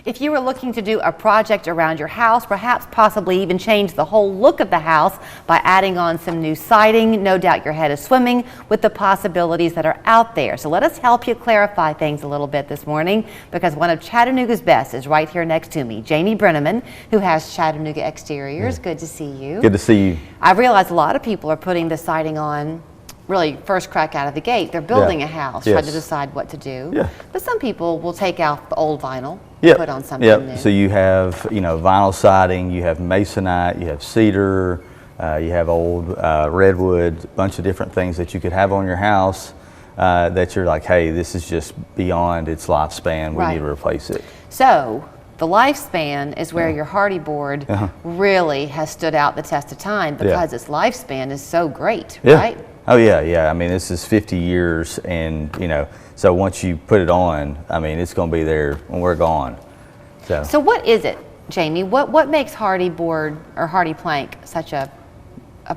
If you were looking to do a project around your house, perhaps possibly even change the whole look of the house by adding on some new siding, no doubt your head is swimming with the possibilities that are out there. So let us help you clarify things a little bit this morning, because one of Chattanooga's best is right here next to me, Jamie Breneman, who has Chattanooga Exteriors. Good to see you. Good to see you. I realize a lot of people are putting the siding on really first crack out of the gate. They're building a house, trying to decide what to do. But some people will take out the old vinyl and put on something new. So you have, vinyl siding, you have masonite, you have cedar, you have old redwood, a bunch of different things that you could have on your house that you're like, hey, this is just beyond its lifespan. We need to replace it. So the lifespan is where your hardy board really has stood out the test of time, because its lifespan is so great, right? Oh yeah. I mean, this is 50 years, and so once you put it on, I mean, it's going to be there when we're gone. So what is it, Jamie? What makes hardy board or hardy plank such a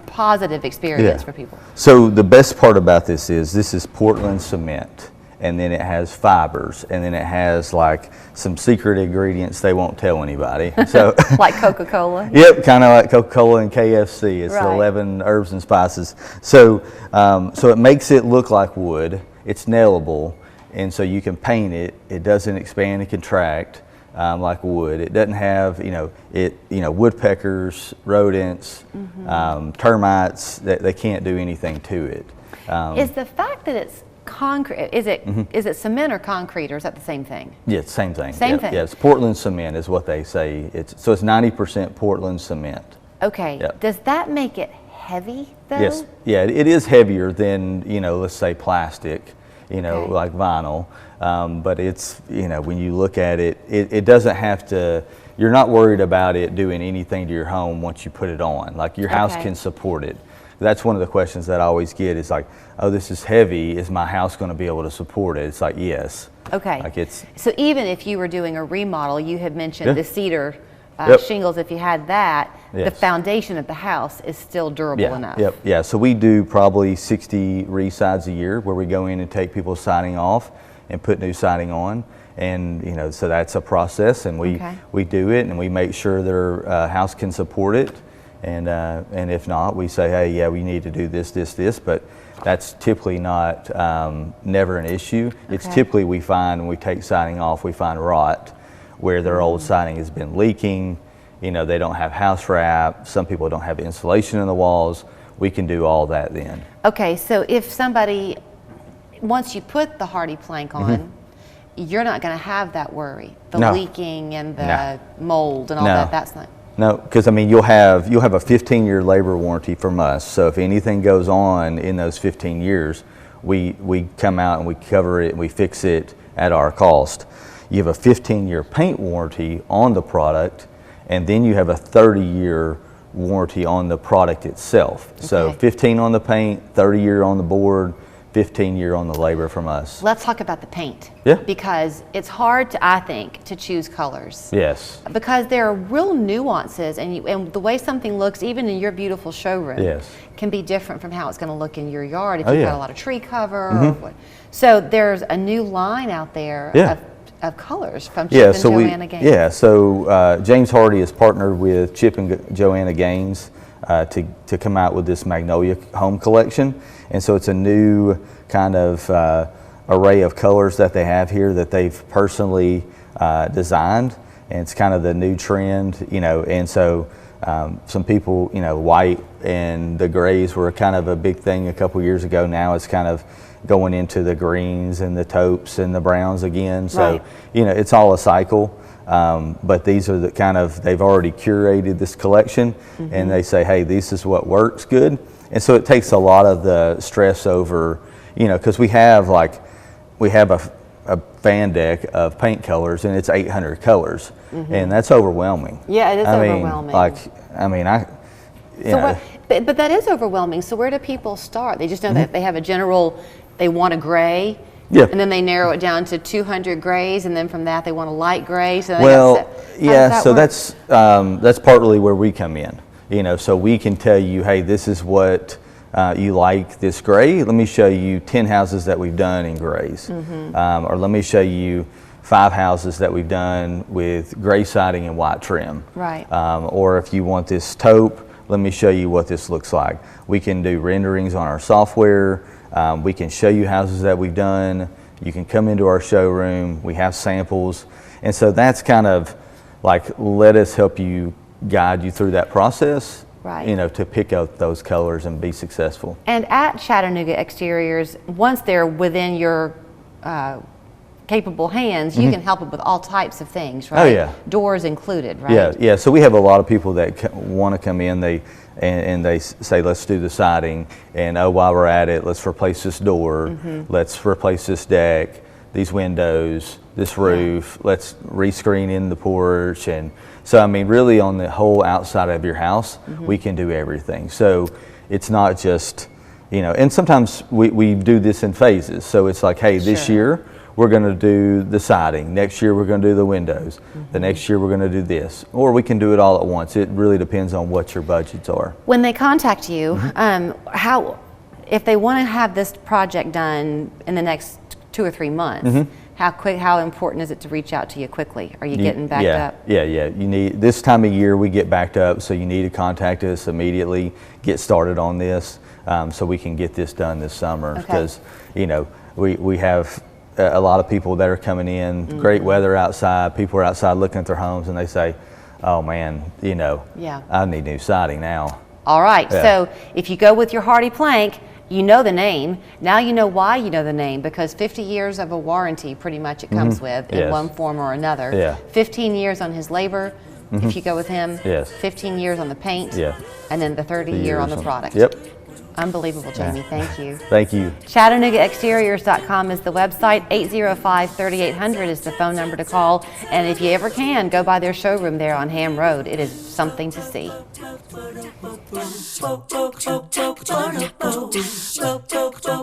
positive experience for people? So the best part about this is Portland cement, and then it has fibers, and then it has like some secret ingredients they won't tell anybody. So like Coca-Cola? Yep, kind of like Coca-Cola and KFC. It's 11 herbs and spices. So so it makes it look like wood. It's nailable, and so you can paint it. It doesn't expand and contract like wood. It doesn't have woodpeckers, rodents, termites. They can't do anything to it. Is the fact that it's concrete, is it cement or concrete, or is that the same thing? Yeah, it's the same thing. Same thing. Yeah, it's Portland cement is what they say. So it's 90% Portland cement. Okay. Does that make it heavy though? Yes. Yeah, it is heavier than, let's say plastic, like vinyl. But it's, when you look at it, it doesn't have to, you're not worried about it doing anything to your home once you put it on. Like your house can support it. That's one of the questions that I always get is like, oh, this is heavy. Is my house going to be able to support it? It's like, yes. Okay. Like it's. So even if you were doing a remodel, you had mentioned the cedar shingles. If you had that, the foundation of the house is still durable enough. Yeah. So we do probably 60 re-sides a year, where we go in and take people's siding off and put new siding on. And so that's a process, and we do it, and we make sure their house can support it. And if not, we say, hey, yeah, we need to do this, but that's typically not never an issue. It's typically we find when we take siding off, we find rot where their old siding has been leaking. They don't have house wrap. Some people don't have insulation in the walls. We can do all that then. Okay, so if somebody, once you put the hardy plank on, you're not going to have that worry, the leaking and the mold and all that. That's not. No, because I mean, you'll have a 15-year labor warranty from us. So if anything goes on in those 15 years, we come out and we cover it and we fix it at our cost. You have a 15-year paint warranty on the product, and then you have a 30-year warranty on the product itself. So 15 on the paint, 30-year on the board, 15-year on the labor from us. Let's talk about the paint. Because it's hard, I think, to choose colors. Yes. Because there are real nuances, and the way something looks, even in your beautiful showroom, can be different from how it's going to look in your yard if you've got a lot of tree cover. Or what. So there's a new line out there of colors from Chip and Joanna Gaines. So James Hardy has partnered with Chip and Joanna Gaines to come out with this Magnolia Home Collection. And so it's a new kind of array of colors that they have here that they've personally designed, and it's kind of the new trend, and so some people, white and the grays were kind of a big thing a couple years ago. Now it's kind of going into the greens and the taupes and the browns again. So, it's all a cycle. But these are the kind of, they've already curated this collection, and they say, hey, this is what works good. And so it takes a lot of the stress over, because we have a fan deck of paint colors, and it's 800 colors, and that's overwhelming. Yeah, it is overwhelming. But that is overwhelming. So where do people start? They just know that they have a general, they want a gray, and then they narrow it down to 200 grays, and then from that they want a light gray. So that's partly where we come in. So we can tell you, hey, this is what you like, this gray. Let me show you 10 houses that we've done in grays, or let me show you 5 houses that we've done with gray siding and white trim. Right. Or if you want this taupe, let me show you what this looks like. We can do renderings on our software. We can show you houses that we've done. You can come into our showroom. We have samples. And so that's kind of like, let us help you, guide you through that process. Right. You know, to pick out those colors and be successful. And at Chattanooga Exteriors, once they're within your capable hands, you can help them with all types of things, right? Oh, yeah. Doors included, right? Yeah, yeah. So we have a lot of people that want to come in. And they say, let's do the siding, and oh, while we're at it, let's replace this door, let's replace this deck, these windows, this roof, let's rescreen in the porch. And so, I mean, really on the whole outside of your house, we can do everything. So it's not just, you know, and sometimes we do this in phases. So it's like, hey, this year we're going to do the siding. Next year we're going to do the windows. The next year we're going to do this. Or we can do it all at once. It really depends on what your budgets are. When they contact you, if they want to have this project done in the next 2 or 3 months, how important is it to reach out to you quickly? Are you getting backed up? Yeah. You need, this time of year we get backed up, so you need to contact us immediately, get started on this, so we can get this done this summer. Because, you know, we have a lot of people that are coming in, great weather outside, people are outside looking at their homes and they say, oh man, you know, I need new siding now. All right, so if you go with your hardy plank, you know the name. Now you know why you know the name, because 50 years of a warranty pretty much it comes with in one form or another. 15 years on his labor, if you go with him. 15 years on the paint. And then the 30 year on the product. Unbelievable, Jamie. Thank you. Thank you. ChattanoogaExteriors.com is the website. 805-3800 is the phone number to call. And if you ever can, go by their showroom there on Ham Road. It is something to see.